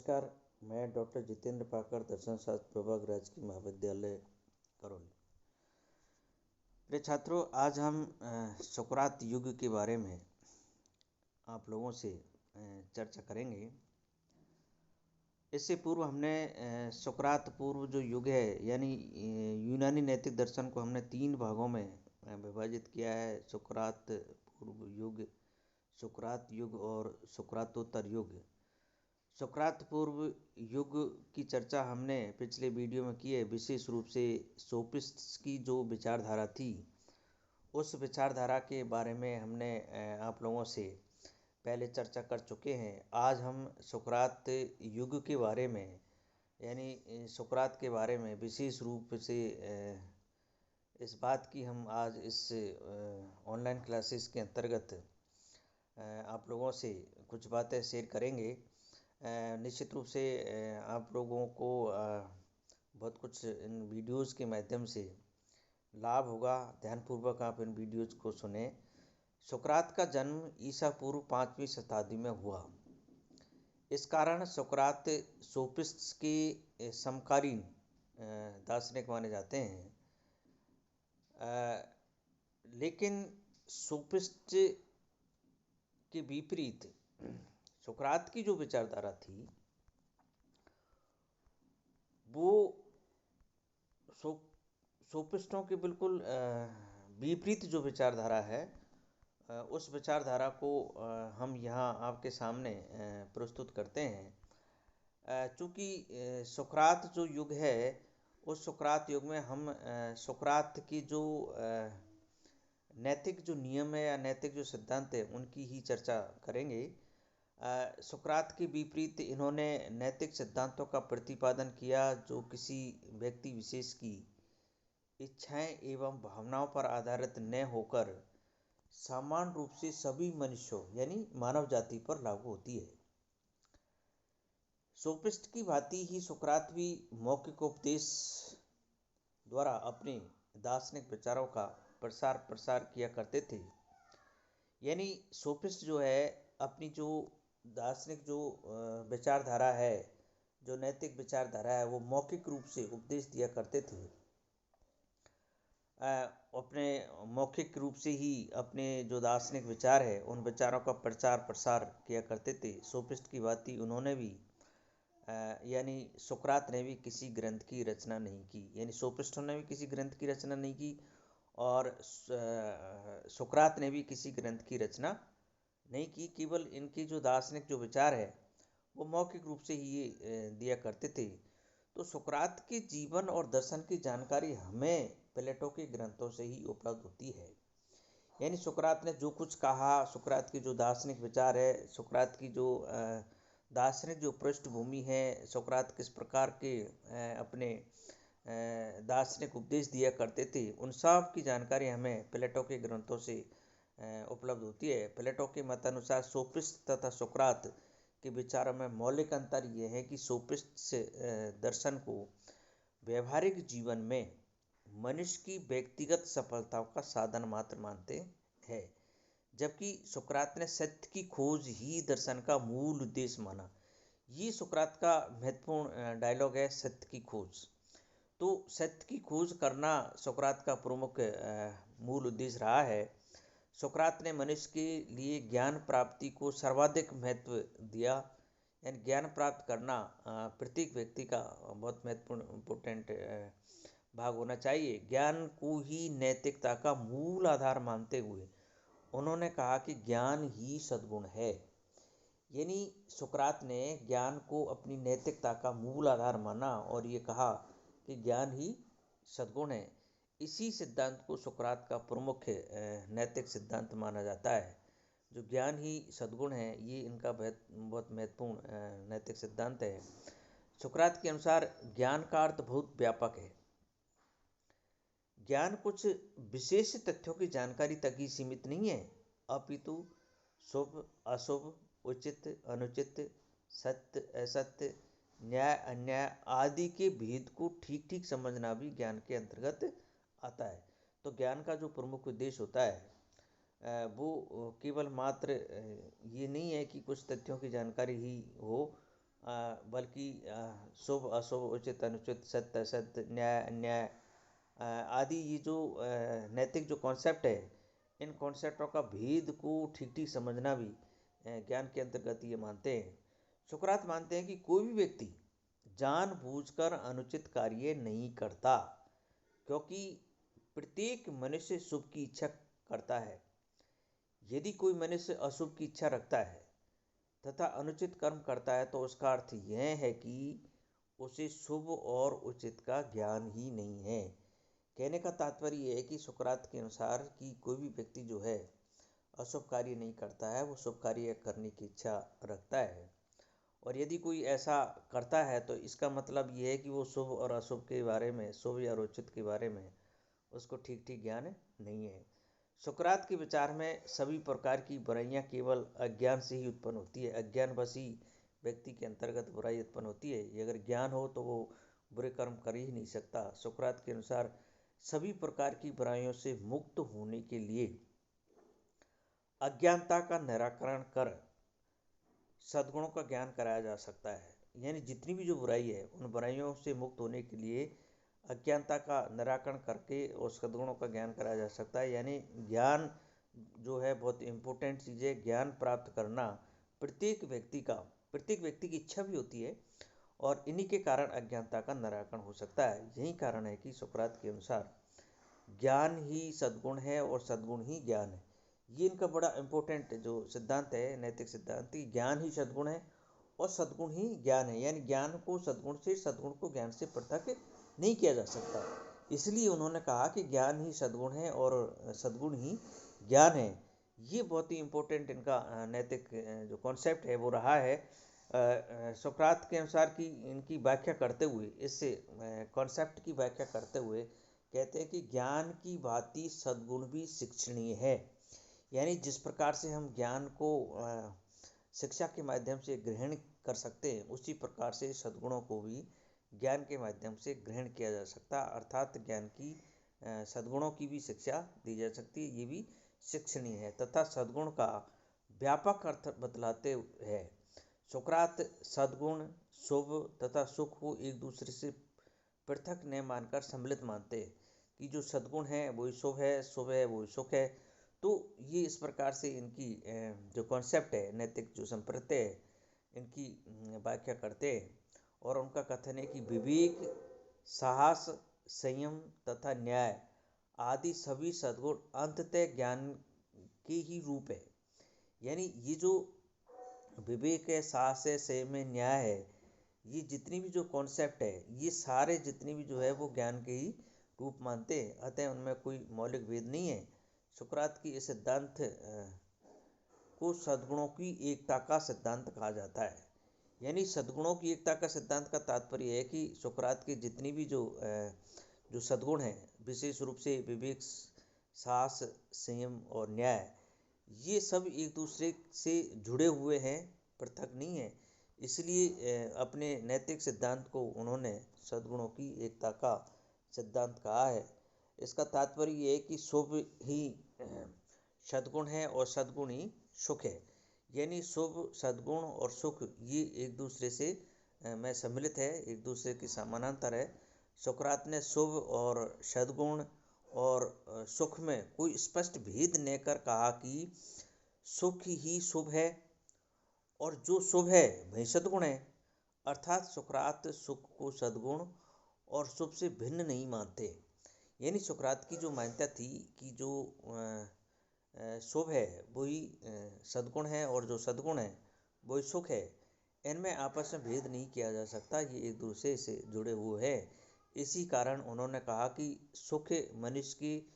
नमस्कार। मैं डॉक्टर जितेंद्र पाकर, दर्शन शास्त्र प्रभाग राजकीय महाविद्यालय करौली। प्रिय छात्रों, आज हम सुकरात युग के बारे में आप लोगों से चर्चा करेंगे। इससे पूर्व हमने सुकरात पूर्व जो युग है यानी यूनानी नैतिक दर्शन को हमने 3 भागों में विभाजित किया है। सुकरात पूर्व युग, सुकरात युग और सुकरातोत्तर युग। सुकरात पूर्व युग की चर्चा हमने पिछले वीडियो में की है। विशेष रूप से सोफिस्ट्स की जो विचारधारा थी, उस विचारधारा के बारे में हमने आप लोगों से पहले चर्चा कर चुके हैं। आज हम सुकरात युग के बारे में यानी सुकरात के बारे में विशेष रूप से इस बात की हम आज इस ऑनलाइन क्लासेस के अंतर्गत आप लोगों से कुछ बातें शेयर करेंगे। निश्चित रूप से आप लोगों को बहुत कुछ इन वीडियोज़ के माध्यम से लाभ होगा। ध्यानपूर्वक आप इन वीडियोज़ को सुने। सुकरात का जन्म ईसा पूर्व 5वीं शताब्दी में हुआ। इस कारण सुकरात सोफिस्ट्स के समकालीन दार्शनिक माने जाते हैं। लेकिन सोफिस्ट के विपरीत सुकरात की जो विचारधारा थी वो सोफिस्टों के बिल्कुल विपरीत जो विचारधारा है, उस विचारधारा को हम यहाँ आपके सामने प्रस्तुत करते हैं। चूँकि सुकरात जो युग है, उस सुकरात युग में हम सुकरात की जो नैतिक जो नियम है या नैतिक जो सिद्धांत है उनकी ही चर्चा करेंगे। सुकरात के विपरीत इन्होंने नैतिक सिद्धांतों का प्रतिपादन किया जो किसी व्यक्ति विशेष की इच्छाएं एवं भावनाओं पर आधारित न होकर समान रूप से सभी मनुष्यों यानी मानव जाति पर लागू होती है। सोफिस्ट की भांति ही सुकरात भी मौखिक उपदेश द्वारा अपने दार्शनिक विचारों का प्रसार किया करते थे। यानी सोफिस्ट जो है अपनी जो दार्शनिक जो विचारधारा है, जो नैतिक विचारधारा है, वो मौखिक रूप से उपदेश दिया करते थे। अपने मौखिक रूप से ही अपने जो दार्शनिक विचार है उन विचारों का प्रसार किया करते थे। सोफिस्ट की भांति उन्होंने भी यानी सुकरात ने भी किसी ग्रंथ की रचना नहीं की, यानी सोफिस्टों ने भी किसी ग्रंथ की रचना नहीं की और सुकरात ने भी किसी ग्रंथ की रचना नहीं की। केवल इनकी जो दार्शनिक जो विचार है वो मौखिक रूप से ही ये दिया करते थे। तो सुकरात के जीवन और दर्शन की जानकारी हमें प्लेटो के ग्रंथों से ही उपलब्ध होती है। यानी सुकरात ने जो कुछ कहा, सुकरात की जो दार्शनिक विचार है, सुकरात की जो दार्शनिक जो पृष्ठभूमि है, सुकरात किस प्रकार के अपने दार्शनिक उपदेश दिया करते थे, उन सब की जानकारी हमें प्लेटो के ग्रंथों से उपलब्ध होती है। प्लेटो के मतानुसार सोफिस्ट तथा सुकरात के विचारों में मौलिक अंतर यह है कि सोफिस्ट दर्शन को व्यवहारिक जीवन में मनुष्य की व्यक्तिगत सफलताओं का साधन मात्र मानते हैं, जबकि सुकरात ने सत्य की खोज ही दर्शन का मूल उद्देश्य माना। ये सुकरात का महत्वपूर्ण डायलॉग है, सत्य की खोज। तो सत्य की खोज करना सुकरात का प्रमुख मूल उद्देश्य रहा है। सुकरात ने मनुष्य के लिए ज्ञान प्राप्ति को सर्वाधिक महत्व दिया। यानी ज्ञान प्राप्त करना प्रत्येक व्यक्ति का बहुत महत्वपूर्ण इम्पोर्टेंट भाग होना चाहिए। ज्ञान को ही नैतिकता का मूल आधार मानते हुए उन्होंने कहा कि ज्ञान ही सद्गुण है। यानी सुकरात ने ज्ञान को अपनी नैतिकता का मूल आधार माना और ये कहा कि ज्ञान ही सद्गुण है। इसी सिद्धांत को सुकरात का प्रमुख नैतिक सिद्धांत माना जाता है। जो ज्ञान ही सद्गुण है, ये इनका बहुत महत्वपूर्ण नैतिक सिद्धांत है। सुकरात के अनुसार ज्ञान का अर्थ बहुत व्यापक है। ज्ञान कुछ विशेष तथ्यों की जानकारी तक ही सीमित नहीं है, अपितु शुभ अशुभ, उचित अनुचित, सत्य असत्य, न्याय अन्याय आदि के भेद को ठीक ठीक समझना भी ज्ञान के अंतर्गत आता है। तो ज्ञान का जो प्रमुख उद्देश्य होता है वो केवल मात्र ये नहीं है कि कुछ तथ्यों की जानकारी ही हो, बल्कि शुभ अशुभ, उचित अनुचित, सत्य असत्य, न्याय अन्याय आदि ये जो नैतिक जो कॉन्सेप्ट है, इन कॉन्सेप्टों का भेद को ठीक ठीक समझना भी ज्ञान के अंतर्गत ये मानते हैं। सुकरात मानते हैं कि कोई भी व्यक्ति जानबूझकर अनुचित कार्य नहीं करता, क्योंकि प्रत्येक मनुष्य शुभ की इच्छा करता है। यदि कोई मनुष्य अशुभ की इच्छा रखता है तथा अनुचित कर्म करता है, तो उसका अर्थ यह है कि उसे शुभ और उचित का ज्ञान ही नहीं है। कहने का तात्पर्य यह है कि सुकरात के अनुसार कि कोई भी व्यक्ति जो है अशुभ कार्य नहीं करता है, वो शुभ कार्य करने की इच्छा रखता है। और यदि कोई ऐसा करता है तो इसका मतलब ये है कि वो शुभ और अशुभ के बारे में, शुभ या उचित के बारे में उसको ठीक ठीक ज्ञान नहीं है। सुकरात के विचार में सभी प्रकार की बुराइयां केवल अज्ञान से ही उत्पन्न होती है। अज्ञानवश ही व्यक्ति के अंतर्गत बुराई उत्पन्न होती है। ये अगर ज्ञान हो तो वो बुरे कर्म कर ही नहीं सकता। सुकरात के अनुसार सभी प्रकार की बुराइयों से मुक्त होने के लिए अज्ञानता का निराकरण कर सद्गुणों का ज्ञान कराया जा सकता है। यानी जितनी भी जो बुराई है, उन बुराइयों से मुक्त होने के लिए अज्ञानता का निराकरण करके और सद्गुणों का ज्ञान कराया जा सकता है। यानी ज्ञान जो है बहुत इम्पोर्टेंट चीज़ है। ज्ञान प्राप्त करना प्रत्येक व्यक्ति की इच्छा भी होती है, और इन्हीं के कारण अज्ञानता का निराकरण हो सकता है। यही कारण है कि सुकरात के अनुसार ज्ञान ही सद्गुण है और सद्गुण ही ज्ञान है। ये इनका बड़ा इम्पोर्टेंट जो सिद्धांत है, नैतिक सिद्धांत, कि ज्ञान ही सद्गुण है और सद्गुण ही ज्ञान है। यानी ज्ञान को सद्गुण से, सद्गुण को ज्ञान से पृथक नहीं किया जा सकता। इसलिए उन्होंने कहा कि ज्ञान ही सद्गुण है और सद्गुण ही ज्ञान है। ये बहुत ही इम्पोर्टेंट इनका नैतिक जो कॉन्सेप्ट है वो रहा है। सुकरात के अनुसार की इनकी व्याख्या करते हुए, इससे कॉन्सेप्ट की व्याख्या करते हुए कहते हैं कि ज्ञान की भांति सद्गुण भी शिक्षणीय है। यानी जिस प्रकार से हम ज्ञान को शिक्षा के माध्यम से ग्रहण कर सकते हैं, उसी प्रकार से सद्गुणों को भी ज्ञान के माध्यम से ग्रहण किया जा सकता है। अर्थात ज्ञान की सद्गुणों की भी शिक्षा दी जा सकती है। ये भी शिक्षणीय है तथा सद्गुण का व्यापक अर्थ बतलाते हैं। सुकरात सद्गुण, शुभ तथा सुख को एक दूसरे से पृथक न मानकर सम्मिलित मानते हैं कि जो सद्गुण है वही शुभ है वही सुख है। तो ये इस प्रकार से इनकी जो कॉन्सेप्ट है, नैतिक जो संप्रत्यय है, इनकी व्याख्या करते हैं। और उनका कथन है कि विवेक, साहस, संयम तथा न्याय आदि सभी सद्गुण अंततः ज्ञान के ही रूप है। यानी ये जो विवेक है, साहस है, संयम है, न्याय है, ये जितनी भी जो कॉन्सेप्ट है, ये सारे जितनी भी जो है वो ज्ञान के ही रूप मानते हैं। अतः उनमें कोई मौलिक भेद नहीं है। सुकरात की इस सिद्धांत को सद्गुणों की एकता का सिद्धांत कहा जाता है। यानी सद्गुणों की एकता का सिद्धांत का तात्पर्य है कि सुकरात के जितनी भी जो सद्गुण हैं, विशेष रूप से विवेक, साहस, संयम और न्याय, ये सब एक दूसरे से जुड़े हुए हैं, पृथक नहीं है। इसलिए अपने नैतिक सिद्धांत को उन्होंने सद्गुणों की एकता का सिद्धांत कहा है। इसका तात्पर्य ये है कि शुभ ही सद्गुण है और सद्गुण ही सुख है। यानी शुभ, सद्गुण और सुख ये एक दूसरे से में सम्मिलित है, एक दूसरे के समानांतर है। सुकरात ने शुभ और सद्गुण और सुख में कोई स्पष्ट भेद न कर कहा कि सुख ही शुभ है और जो शुभ है वही सद्गुण है। अर्थात सुकरात सुख को सद्गुण और शुभ से भिन्न नहीं मानते। यानी सुकरात की जो मान्यता थी कि जो शुभ है वही सद्गुण है और जो सद्गुण है वही सुख है, इनमें आपस में भेद नहीं किया जा सकता, ये एक दूसरे से जुड़े हुए हैं। इसी कारण उन्होंने कहा कि सुख मनुष्य की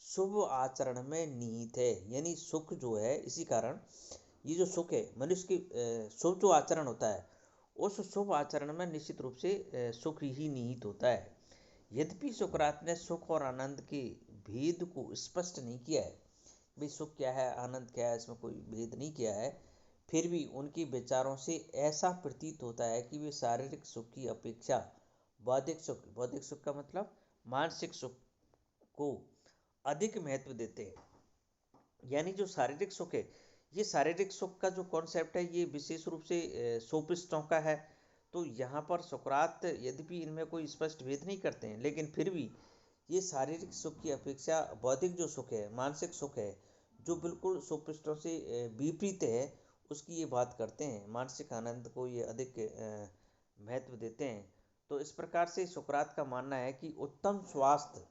शुभ आचरण में निहित है। यानी सुख जो है, इसी कारण ये जो सुख है मनुष्य की शुभ जो आचरण होता है, उस शुभ आचरण में निश्चित रूप से सुख ही निहित होता है। यद्यपि सुकरात ने सुख और आनंद के भेद को स्पष्ट नहीं किया है, भाई सुख क्या है, आनंद क्या है, इसमें कोई भेद नहीं किया है, फिर भी उनके विचारों से ऐसा प्रतीत होता है कि वे शारीरिक सुख की अपेक्षा बौद्धिक सुख का मतलब मानसिक सुख को अधिक महत्व देते हैं। यानी जो शारीरिक सुख है, ये शारीरिक सुख का जो कॉन्सेप्ट है, ये विशेष रूप से सोफिस्टों का है। तो यहाँ पर सुकरात यद्यपि इनमें कोई स्पष्ट भेद नहीं करते हैं, लेकिन फिर भी ये शारीरिक सुख की अपेक्षा बौद्धिक जो सुख है, मानसिक सुख है, जो बिल्कुल सोफिस्टों से विपरीत है, उसकी ये बात करते हैं। मानसिक आनंद को ये अधिक महत्व देते हैं। तो इस प्रकार से सुकरात का मानना है कि उत्तम स्वास्थ्य,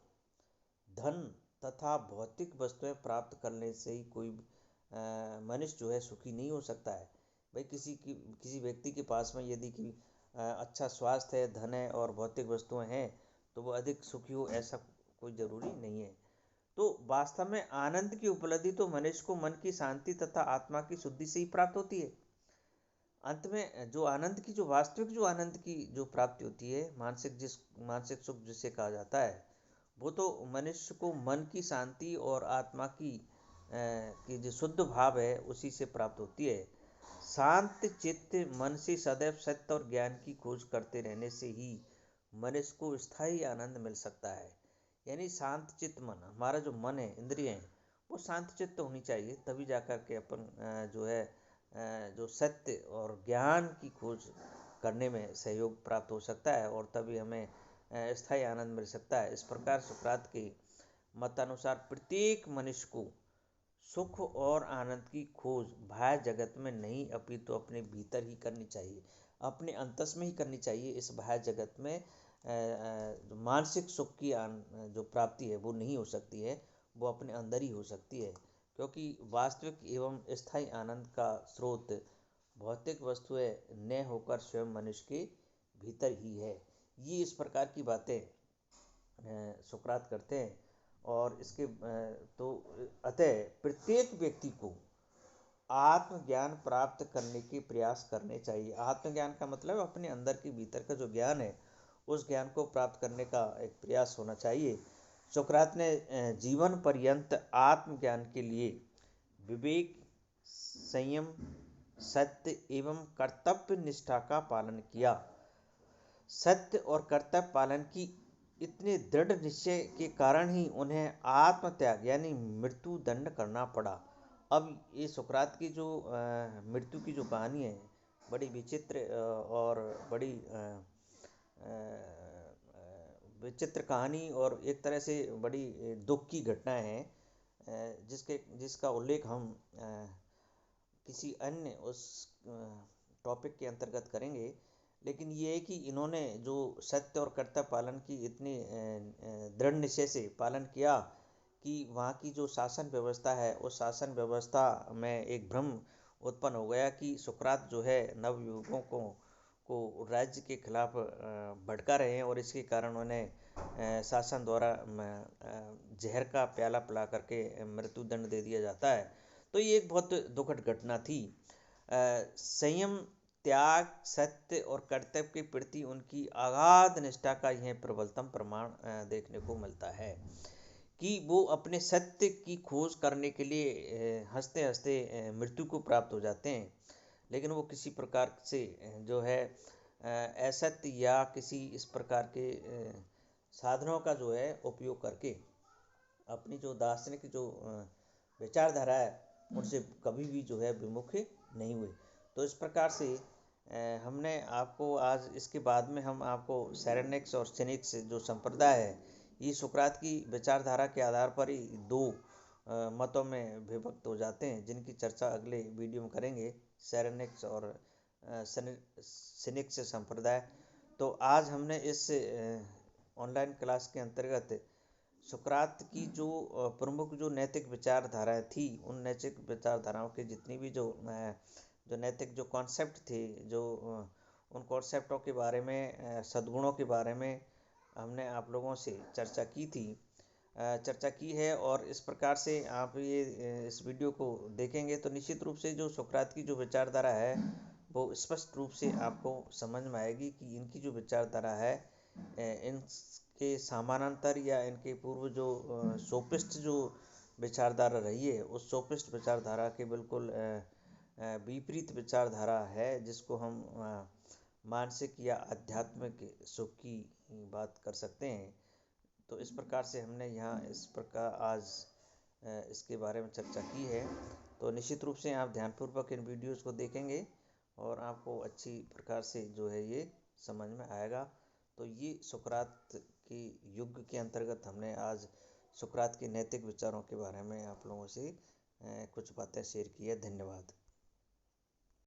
धन तथा भौतिक वस्तुएं प्राप्त करने से ही कोई मनुष्य जो है सुखी नहीं हो सकता है। भाई किसी व्यक्ति के पास में यदि कि अच्छा स्वास्थ्य है, धन है और भौतिक वस्तुएं हैं, तो वो अधिक सुखी हो, ऐसा कोई ज़रूरी नहीं है। तो वास्तव में आनंद की उपलब्धि तो मनुष्य को मन की शांति तथा आत्मा की शुद्धि से ही प्राप्त होती है। अंत में जो आनंद की जो वास्तविक जो आनंद की जो प्राप्ति होती है, मानसिक सुख जिसे कहा जाता है, वो तो मनुष्य को मन की शांति और आत्मा की जो शुद्ध भाव है उसी से प्राप्त होती है। शांत चित्त मन से सदैव सत्य और ज्ञान की खोज करते रहने से ही मनुष्य को स्थायी आनंद मिल सकता है। यानी शांत चित्त मन, हमारा जो मन है, इंद्रिय हैं, वो शांत चित्त होनी चाहिए, तभी जाकर के अपन जो है जो सत्य और ज्ञान की खोज करने में सहयोग प्राप्त हो सकता है, और तभी हमें स्थायी आनंद मिल सकता है। इस प्रकार सुकरात के मतानुसार प्रत्येक मनुष्य को सुख और आनंद की खोज बाह्य जगत में नहीं, अपितु अपने भीतर ही करनी चाहिए, अपने अंतस में ही करनी चाहिए। इस बाह्य जगत में जो मानसिक सुख की जो प्राप्ति है वो नहीं हो सकती है, वो अपने अंदर ही हो सकती है, क्योंकि वास्तविक एवं स्थायी आनंद का स्रोत भौतिक वस्तुएं न होकर स्वयं मनुष्य के भीतर ही है। ये इस प्रकार की बातें सुकरात करते हैं। और इसके तो अतः प्रत्येक व्यक्ति को आत्मज्ञान प्राप्त करने के प्रयास करने चाहिए। आत्मज्ञान का मतलब अपने अंदर के भीतर का जो ज्ञान है, उस ज्ञान को प्राप्त करने का एक प्रयास होना चाहिए। सुकरात ने जीवन पर्यंत आत्मज्ञान के लिए विवेक, संयम, सत्य एवं कर्तव्य निष्ठा का पालन किया। सत्य और कर्तव्य पालन की इतने दृढ़ निश्चय के कारण ही उन्हें आत्मत्याग यानी मृत्यु दंड करना पड़ा। अब ये सुकरात की जो मृत्यु की जो कहानी है, बड़ी विचित्र और बड़ी विचित्र कहानी और एक तरह से बड़ी दुख की घटना है, जिसका उल्लेख हम किसी अन्य उस टॉपिक के अंतर्गत करेंगे। लेकिन ये है कि इन्होंने जो सत्य और कर्तव्य पालन की इतनी दृढ़ निश्चय से पालन किया कि वहाँ की जो शासन व्यवस्था है, उस शासन व्यवस्था में एक भ्रम उत्पन्न हो गया कि सुकरात जो है नवयुवकों को राज्य के खिलाफ भड़का रहे हैं, और इसके कारण उन्हें शासन द्वारा जहर का प्याला पिला करके मृत्यु दंड दे दिया जाता है। तो ये एक बहुत दुखद घटना थी। संयम, त्याग, सत्य और कर्तव्य के प्रति उनकी अगाध निष्ठा का यह प्रबलतम प्रमाण देखने को मिलता है कि वो अपने सत्य की खोज करने के लिए हंसते हंसते मृत्यु को प्राप्त हो जाते हैं, लेकिन वो किसी प्रकार से जो है असत्य या किसी इस प्रकार के साधनों का जो है उपयोग करके अपनी जो दार्शनिक जो विचारधारा है, उनसे कभी भी जो है विमुख नहीं हुए। तो इस प्रकार से हमने आपको आज, इसके बाद में हम आपको सेरेनिक्स और सिनिक्स जो संप्रदाय है, ये सुकरात की विचारधारा के आधार पर ही दो मतों में विभक्त हो जाते हैं, जिनकी चर्चा अगले वीडियो में करेंगे, सेरेनिक्स और सिनिक्स संप्रदाय। तो आज हमने इस ऑनलाइन क्लास के अंतर्गत सुकरात की जो प्रमुख जो नैतिक विचारधाराएं थी, उन नैतिक विचारधाराओं के जितनी भी जो नैतिक जो कॉन्सेप्ट थे, जो उन कॉन्सेप्टों के बारे में, सद्गुणों के बारे में हमने आप लोगों से चर्चा की है। और इस प्रकार से आप ये इस वीडियो को देखेंगे तो निश्चित रूप से जो सुकरात की जो विचारधारा है वो स्पष्ट रूप से आपको समझ में आएगी कि इनकी जो विचारधारा है, इनके समानांतर या इनके पूर्व जो सोफिस्ट जो विचारधारा रही है, उस सोफिस्ट विचारधारा के बिल्कुल विपरीत विचारधारा है, जिसको हम मानसिक या आध्यात्मिक सुख की बात कर सकते हैं। तो इस प्रकार से हमने यहाँ इस प्रकार आज इसके बारे में चर्चा की है। तो निश्चित रूप से आप ध्यानपूर्वक इन वीडियोस को देखेंगे और आपको अच्छी प्रकार से जो है ये समझ में आएगा। तो ये सुकरात के युग के अंतर्गत हमने आज सुकरात के नैतिक विचारों के बारे में आप लोगों से कुछ बातें शेयर की है। धन्यवाद।